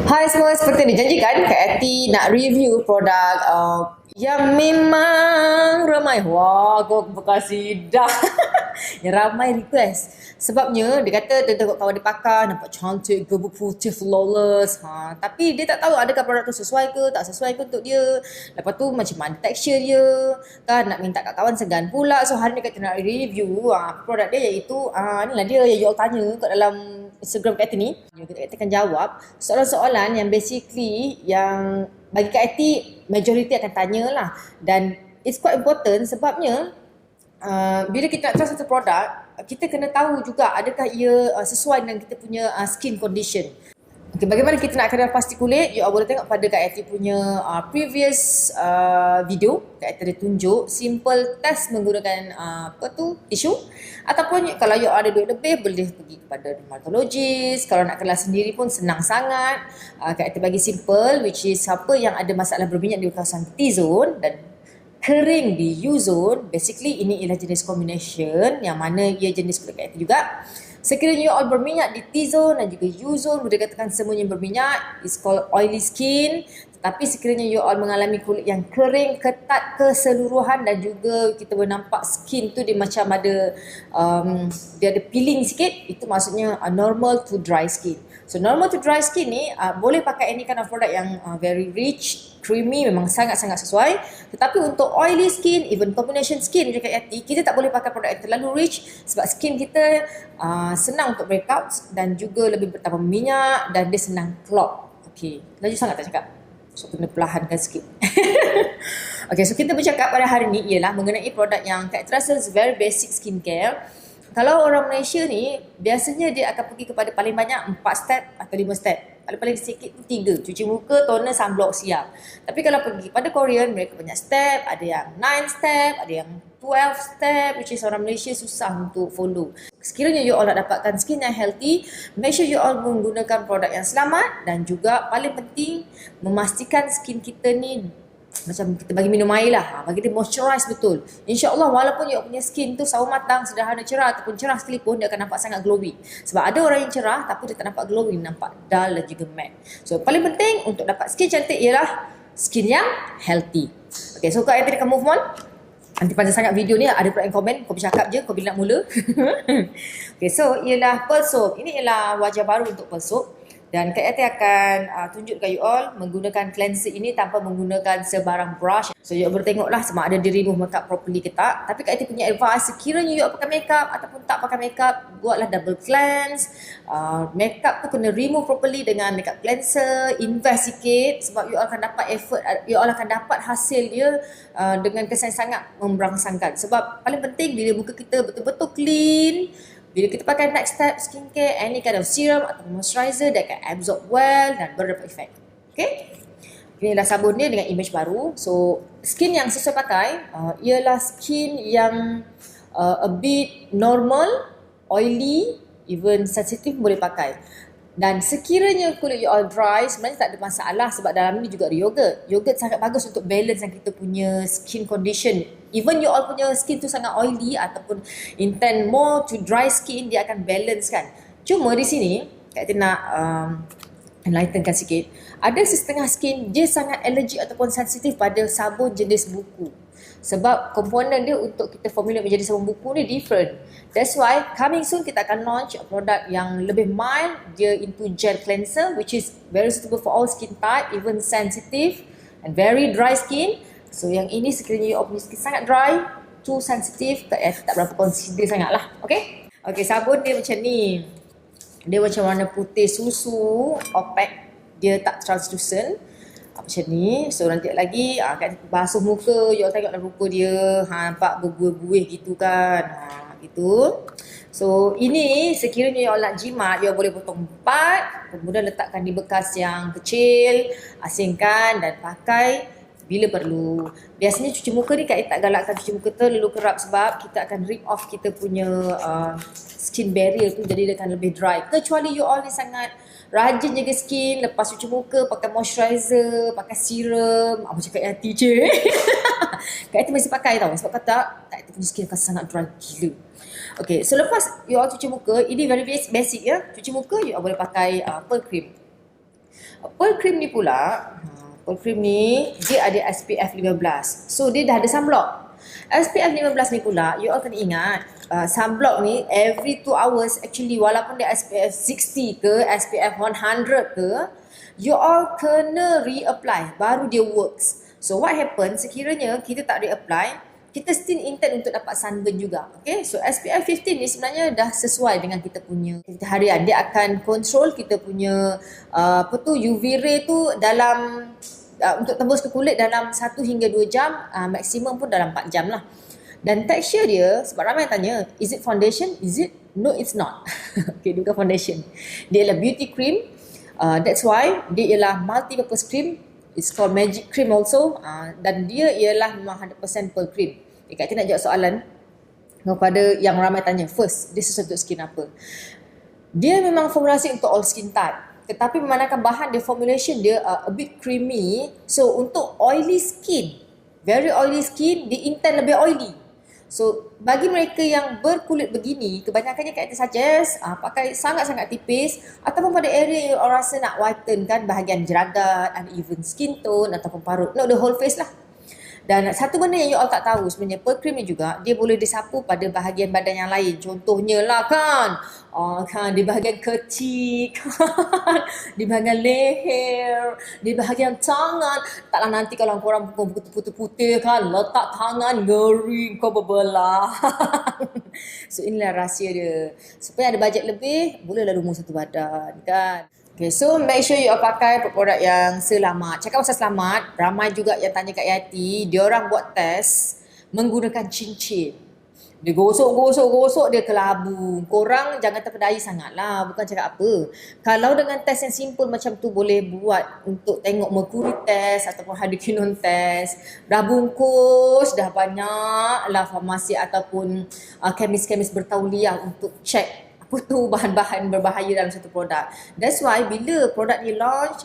Hai semua, seperti yang dijanjikan, Kak Ati nak review produk yang memang ramai. Wah, kau berkasih dah. Yang ramai request. Sebabnya dia kata dia tengok kawan dia pakai, nampak cantik, gebuk putih, flawless. Tapi dia tak tahu adakah produk tu sesuai ke, tak sesuai ke untuk dia. Lepas tu macam mana texture dia. Kan nak minta kat kawan segan pula. So hari ni kita nak review produk dia iaitu, inilah dia yang you all tanya kat dalam Instagram Kak Ati ni. Kita akan jawab soalan-soalan yang basically yang bagi Kak Ati majority akan tanya lah. Dan it's quite important sebabnya bila kita nak try satu produk, kita kena tahu juga adakah ia sesuai dengan kita punya skin condition. Okay, bagaimana kita nak kenal pasti kulit? You all boleh tengok pada Kak Ati punya previous video. Kak Ati ada tunjuk simple test menggunakan tisu. Ataupun kalau you all ada duit lebih, boleh pergi kepada dermatologist. Kalau nak kenal sendiri pun senang sangat. Kak Ati bagi simple, which is siapa yang ada masalah berminyak di kawasan T-zone dan kering di U-zone. Basically ini ialah jenis combination yang mana ia jenis kulit Kak Ati juga. Sekiranya you all berminyak di T-zone dan juga U-zone, boleh katakan semuanya berminyak, is called oily skin. Tetapi sekiranya you all mengalami kulit yang kering, ketat keseluruhan dan juga kita boleh nampak skin tu dia macam ada dia ada peeling sikit, itu maksudnya normal to dry skin. So normal to dry skin ni boleh pakai any kind of product yang very rich, creamy, memang sangat-sangat sesuai. Tetapi untuk oily skin, even combination skin macam Kak Ati, kita tak boleh pakai produk yang terlalu rich sebab skin kita senang untuk breakout dan juga lebih bertambah minyak dan dia senang clog. Okay, laju sangat tak cakap? So kena perlahankan sikit. Okay, so kita bercakap pada hari ni ialah mengenai produk yang Kak Ati rasa very basic skincare. Kalau orang Malaysia ni, biasanya dia akan pergi kepada paling banyak 4 step atau 5 step. Paling-paling sikit 3. Cuci muka, toner, sunblock, siap. Tapi kalau pergi pada Korean, mereka banyak step. Ada yang 9 step, ada yang 12 step, which is orang Malaysia susah untuk follow. Sekiranya you all nak dapatkan skin yang healthy, make sure you all menggunakan produk yang selamat dan juga paling penting, memastikan skin kita ni macam kita bagi minum air lah, bagi dia moisturize betul. InsyaAllah walaupun you punya skin tu sawo matang, sederhana, cerah ataupun cerah sekalipun, dia akan nampak sangat glowing. Sebab ada orang yang cerah tapi dia tak nampak glowing, nampak dull dan juga matte. So paling penting untuk dapat skin cantik ialah skin yang healthy. Okay, so Kak Ati akan move on. Nanti panjang sangat video ni, ada pula yang komen, kau bercakap je, kau bila nak mula. Okay, so ialah Pearl Soap. Ini ialah wajah baru untuk Pearl Soap. Dan Kak Ati akan tunjuk kat you all menggunakan cleanser ini tanpa menggunakan sebarang brush. So you all boleh tengoklah sama ada dia remove makeup properly ke tak. Tapi Kak Ati punya advice, sekiranya you all pakai makeup ataupun tak pakai makeup, buatlah double cleanse. Makeup tu kena remove properly dengan makeup cleanser. Invest sikit sebab you all akan dapat effort, you all akan dapat hasil dia dengan kesan sangat memberangsangkan. Sebab paling penting bila muka kita betul-betul clean, bila kita pakai next step skincare, any kind of serum atau moisturizer, dia akan absorb well dan berdapat efek. Okay? Inilah sabun dia dengan image baru. So, skin yang sesuai pakai ialah skin yang a bit normal, oily, even sensitive boleh pakai. Dan sekiranya kulit you all dry, sebenarnya tak ada masalah sebab dalam ni juga ada yogurt. Yogurt sangat bagus untuk balance yang kita punya skin condition. Even you all punya skin tu sangat oily ataupun intend more to dry skin, dia akan balance kan. Cuma di sini, Kak Ati nak enlightenkan sikit. Ada setengah skin dia sangat allergic ataupun sensitif pada sabun jenis buku. Sebab komponen dia untuk kita formula menjadi sabun buku ni different. That's why coming soon kita akan launch produk yang lebih mild. Dia into gel cleanser which is very suitable for all skin type, even sensitive and very dry skin. So yang ini sekiranya you punya skin sangat dry, too sensitive, tak berapa consider sangat lah. Okay? Okay, sabun dia macam ni. Dia macam warna putih susu, opaque. Dia tak translucent. Macam ni. So nanti lagi kat basuh muka, you all tengoklah rupa dia, nampak berbuih-buih gitu kan. Gitu. So ini sekiranya you all nak jimat, you all boleh potong 4, kemudian letakkan di bekas yang kecil, asingkan dan pakai bila perlu. Biasanya cuci muka ni Kak tak galakkan cuci muka terlalu kerap sebab kita akan rip off kita punya skin barrier tu, jadi dia akan lebih dry. Kecuali you all ni sangat rajin jaga skin, lepas cuci muka pakai moisturizer, pakai serum, macam Kak Ati je. Kak Ati masih pakai tau, sebab kata Kak Ati punya skin akan sangat dry gila. Okay, so lepas you all cuci muka, ini very basic ya. Cuci muka you all boleh pakai pearl cream. Pearl cream ni pula, pearl cream ni dia ada SPF 15. So dia dah ada sunblock. SPF 15 ni pula, you all kena ingat, sunblock ni every 2 hours actually, walaupun dia SPF 60 ke, SPF 100 ke, you all kena reapply baru dia works. So what happens sekiranya kita tak reapply, kita still intend untuk dapat sunburn juga. Okay, so SPF 15 ni sebenarnya dah sesuai dengan kita punya harian. Dia akan control kita punya UV ray tu dalam untuk tembus ke kulit dalam 1 hingga 2 jam, maksimum pun dalam 4 jam lah. Dan texture dia, sebab ramai yang tanya, is it foundation? Is it? No, it's not. Okay, dia bukan foundation. Dia ialah beauty cream. That's why dia ialah multi-purpose cream. It's called magic cream also. Dan dia ialah memang 100% pearl cream. Okay, Kak Ati nak jawab soalan kepada yang ramai tanya. First, dia sesuatu skin apa? Dia memang formulasi untuk all skin type. Tetapi memandangkan bahan dia, formulation dia a bit creamy. So untuk oily skin, very oily skin, dia intend lebih oily. So bagi mereka yang berkulit begini, kebanyakannya Kak Ati suggest pakai sangat-sangat tipis, ataupun pada area yang orang rasa nak whiten kan, bahagian jeragat, uneven skin tone ataupun parut, not the whole face lah. Dan satu benda yang you all tak tahu sebenarnya, pearl cream ni juga dia boleh disapu pada bahagian badan yang lain. Contohnya lah kan, kan di bahagian kecil kan, di bahagian leher, di bahagian tangan. Taklah nanti kalau korang putih-putih kan, letak tangan ngeri kau berbelah. So inilah rahsia dia. Supaya ada bajet lebih, bolehlah rumah satu badan kan. Okay, so make sure you pakai produk yang selamat. Cakap pasal selamat, ramai juga yang tanya kat Yati, diorang buat test menggunakan cincin. Dia gosok, dia kelabu. Korang jangan terpedaya sangatlah, bukan cakap apa. Kalau dengan test yang simple macam tu boleh buat untuk tengok mercury test ataupun hydroquinone test, dah bungkus, dah banyak lah farmasi ataupun kemis-kemis bertauliah untuk check apa tu bahan-bahan berbahaya dalam satu produk. That's why bila produk ni launch,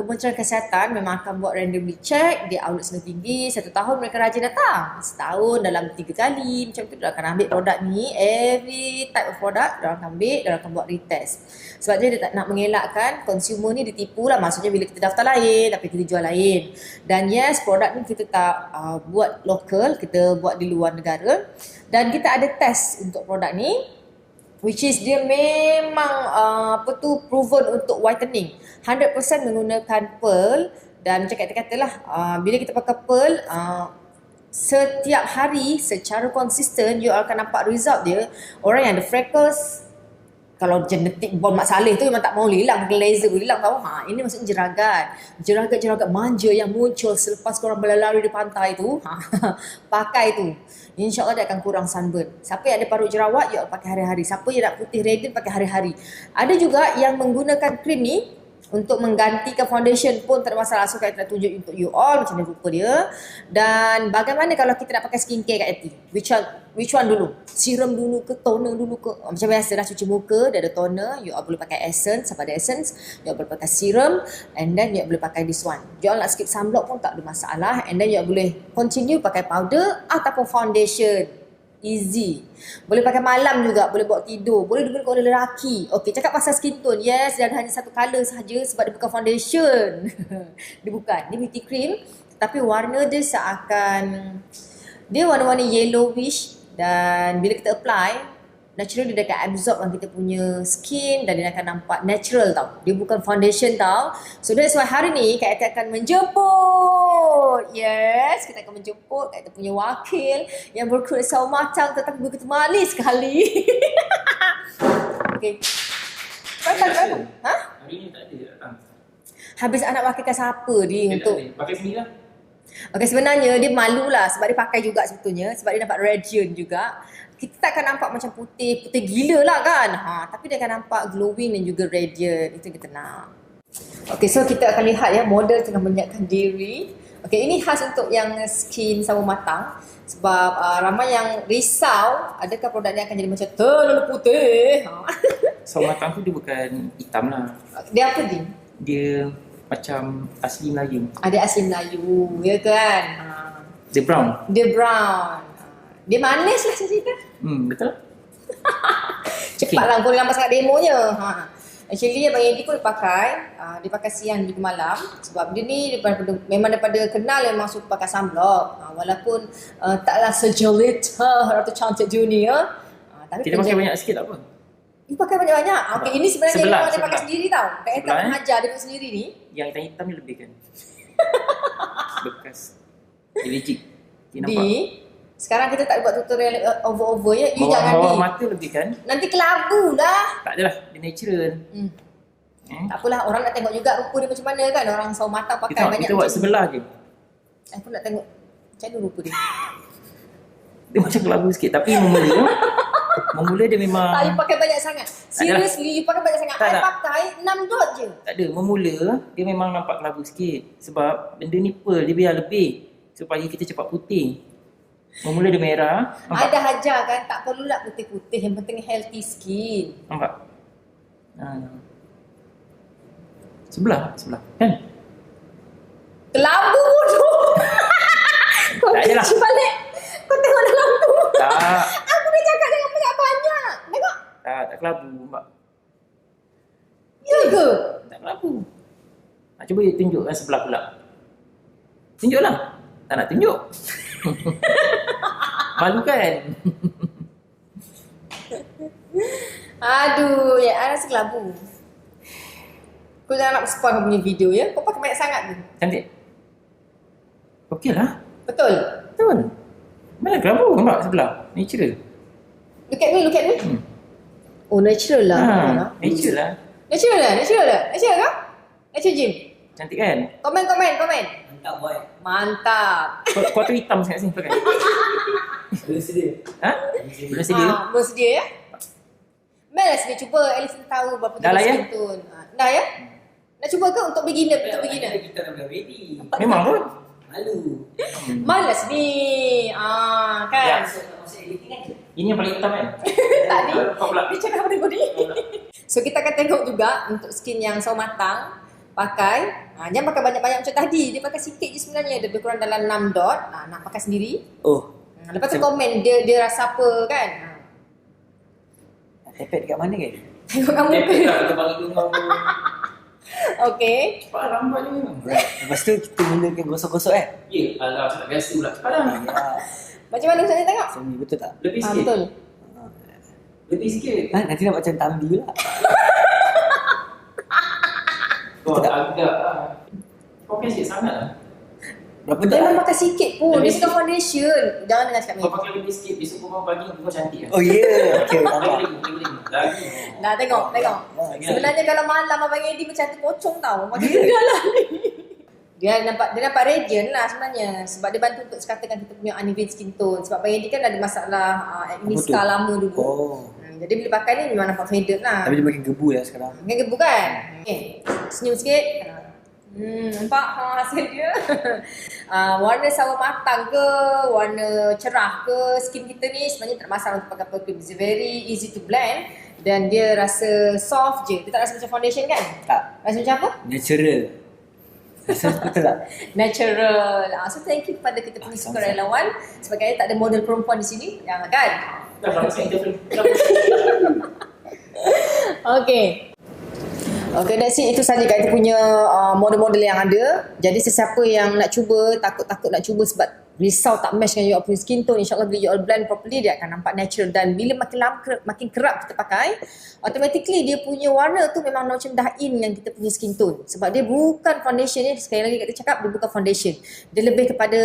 Kementerian Kesihatan memang akan buat randomly check di outlet Senang Tinggi. 1 tahun mereka rajin datang. Setahun dalam 3 kali. Macam tu dia akan ambil produk ni. Every type of product dia akan ambil, dia akan buat retest. Sebab dia tak nak mengelakkan consumer ni ditipu lah. Maksudnya bila kita daftar lain tapi kita jual lain. Dan yes, produk ni kita tak buat local, kita buat di luar negara. Dan kita ada test untuk produk ni, which is dia memang proven untuk whitening. 100% menggunakan pearl. Dan macam kata-katalah, bila kita pakai pearl, setiap hari secara konsisten you akan nampak result dia. Orang yang ada freckles, kalau genetik born Mak Saleh tu memang tak mau hilang, laser boleh hilang tau. Ini maksudnya jeragat manja yang muncul selepas korang berlari di pantai tu. Pakai tu, InsyaAllah dia akan kurang sunburn. Siapa yang ada parut jerawat, you pakai hari-hari. Siapa yang nak putih radiant, pakai hari-hari. Ada juga yang menggunakan krim ni untuk menggantikan foundation pun tak ada masalah. So kita nak tunjuk untuk you all macam mana rupa dia. Dan bagaimana kalau kita nak pakai skincare kat Yati? Which one dulu? Serum dulu ke? Toner dulu ke? Macam biasa dah cuci muka, dia ada toner. You all boleh pakai essence, siapa ada essence. You all boleh pakai serum. And then you all boleh pakai this one. You all nak skip sunblock pun tak ada masalah. And then you all boleh continue pakai powder ataupun foundation. Easy. Boleh pakai malam juga, boleh buat tidur, boleh digunakan oleh lelaki. Okey, cakap pasal skin tone. Yes, dia ada hanya satu colour sahaja sebab dia bukan foundation. Dia bukan. Dia beauty cream. Tapi warna dia dia warna-warna yellowish. Dan bila kita apply, naturally dia akan absorb dengan kita punya skin dan dia akan nampak natural tau. Dia bukan foundation tau. So that's why hari ni Kak Ati akan menjemput. Yes, kita akan menjemput Kak Ati punya wakil yang berkulit sawo matang tetapi begitu manis sekali. Okay. Datang. Ha? Hari ni tak ada datang. Habis anak wakilkan siapa dia untuk Pakai sendiri lah. Okay, sebenarnya dia malu lah sebab dia pakai juga sebetulnya. Sebab dia dapat radiant juga. Kita tak akan nampak macam putih gila lah kan. Tapi dia akan nampak glowing dan juga radiant. Itu yang kita nak. Okay, so kita akan lihat ya model tengah menyiapkan diri. Okay, ini khas untuk yang skin sawo matang. Sebab ramai yang risau adakah produk ni akan jadi macam terlalu putih. Sawo matang tu dia bukan hitam lah. Dia apa dia? Dia macam asli Melayu. Ada asli Melayu, ya kan? Dia brown. Dia brown. Dia manis lah saya cerita. Betul lah. Cepatlah kau nampak sangat demonya. Actually Abang Edi pun dia pakai siang juga malam sebab dia ni memang daripada kenal memang suka pakai sunblock. Walaupun taklah sejelita Ratu Cantik dunia. Tapi Kita pakai banyak sikit tak apa. You pakai banyak-banyak. Okey, ini sebenarnya Sebelah, memang dia pakai sebelah. sendiri tau. Kak Eta Sebelah, mengajar dia pakai sendiri ni. Yang hitam ni lebih kan. Bekas. Dia legit. Dia nampak. Di sekarang kita tak buat tutorial over ya. You jangan Bawah di. mata lebih kan. Nanti kelabu lah. Tak adalah. Dia natural. Tak apalah, orang nak tengok juga rupa dia macam mana kan. Orang sawo matang pakai Kita, banyak kita buat macam ni. sebelah je. Aku nak tengok macam mana rupa dia. Dia macam kelabu sikit. Tapi memula dia memang Tak, you pakai banyak sangat. Seriously, you pakai banyak sangat. Tak, I tak. pakai 6 dot je. tak ada. Memula dia memang nampak kelabu sikit. Sebab benda ni pearl. Dia biar lebih. Supaya kita cepat putih. Memula dia merah. I dah ajar kan, tak perlulah putih-putih. Yang penting healthy skin. Nampak? Sebelah. Kan? Kelabu tu. Kau Tak adalah. kecil balik. Kau tengok dalam tu. Tak. Aku dah cakap jangan banyak-banyak. Tengok. Tak kelabu. Nampak? Ya ke? Tak kelabu. Nak cuba tunjukkan sebelah pula. Tunjuklah. Tak nak tunjuk. Malu kan? Aduh, ya, I rasa kelabu. Kau jangan nak spoil kau punya video ya. Kau pakai banyak sangat tu. Cantik. Okey lah. Betul? Betul. Mana kelabu nampak sebelah? Natural. Look at me. Oh, natural lah. Natural lah. Natural ke? Natural gym. Cantik kan? Komen. Mantap boy. Mantap. Kau tu hitam sangat sini pakai. Belum sedia. Ha? Belum sedia? Bersedia ya? Mel lah sedia cuba. At least kita tahu berapa Dah lah, ya? skin tone. Dah ya? Nak cuba ke untuk beginner? Kita dah boleh ready. Memang pun. Malu. Malas ni. Kan? Masuk editing kan? Ini yang paling hitam kan? Tadi. Kau pula. Dia cakap pada body. So kita akan tengok juga untuk skin yang sawo matang. Pakai. Jangan pakai banyak-banyak macam tadi. Dia pakai sikit je sebenarnya. Dia lebih kurang dalam 6 dot. Nak pakai sendiri. Oh. Lepas tu komen dia rasa apa kan. Tepet dekat mana kan? Tengok kamu. Lah kita bagi dengar tu. Okay. Cepat lambat je memang. Lepas tu kita mulakan gosok-gosok kan? Ya, alah saya tak biasa pula. Cepat lah. Macam mana Ustaz tengok? Macam ni betul tak? Lebih sikit. Betul. Lebih sikit. Nanti nak macam Tambi pula. Kau agak lah. Kau kan sikit sangat lah. Berapa Dia tak? memang pakai sikit pun. Dia Lebih suka foundation. Jangan dengar cakap Kau ni. pakai lebih sikit. Besok kau pagi kau cantik lah. Oh ya. Yeah. Okay, nampak. Lagi. Nah, tengok. Sebenarnya kalau malam Abang Edi macam tu pocong tau. Makin dalam ni. Dia nampak radiant lah sebenarnya. Sebab dia bantu untuk sekatakan kita punya uneven skin tone. Sebab Abang Edi kan ada masalah acne Apa tu? scar lama dulu. Oh. Jadi bila pakai ni memang nampak faded lah. Tapi dia makin gebu lah sekarang. Kan gebu kan? Okay. Senyum sikit. Nampak hasil dia. Warna sawo matang ke, warna cerah ke, skin kita ni sebenarnya tak ada masalah untuk pakai perfume. It's very easy to blend dan dia rasa soft je. Dia tak rasa macam foundation kan? Tak. Rasa macam apa? Natural. Rasa betul tak? Natural. So thank you kepada kita punya sukarelawan sebab tak ada model perempuan di sini. Jangan kan? Dah lama saya interview. Okay. Okay, that's it. Itu saja guys punya model-model yang ada. Jadi sesiapa yang nak cuba, takut-takut nak cuba sebab risau tak match dengan you all punya skin tone, insyaAllah bila you all blend properly dia akan nampak natural. Dan bila makin lama, makin kerap kita pakai, automatically dia punya warna tu memang macam dah in yang kita punya skin tone. Sebab dia bukan foundation ni, sekali lagi kita cakap dia bukan foundation. Dia lebih kepada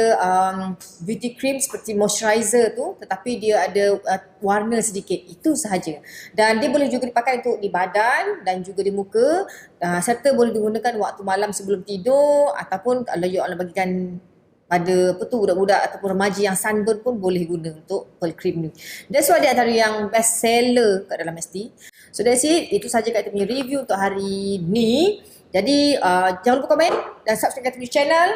beauty cream seperti moisturizer tu, tetapi dia ada warna sedikit. Itu sahaja. Dan dia boleh juga dipakai untuk di badan dan juga di muka, serta boleh digunakan waktu malam sebelum tidur, ataupun kalau you all bagikan pada budak-budak ataupun remaja yang sunburn pun boleh guna untuk pearl cream ni. That's why dia antara yang best seller kat dalam ST. So that's it. Itu saja kat kita punya review untuk hari ni. Jadi jangan lupa komen dan subscribe kat punya channel.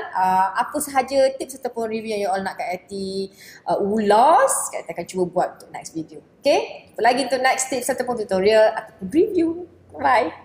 Apa sahaja tips ataupun review yang you all nak kat Eti ulas, kita akan cuba buat untuk next video. Okay? Jumpa lagi untuk next tips ataupun tutorial ataupun review. Bye.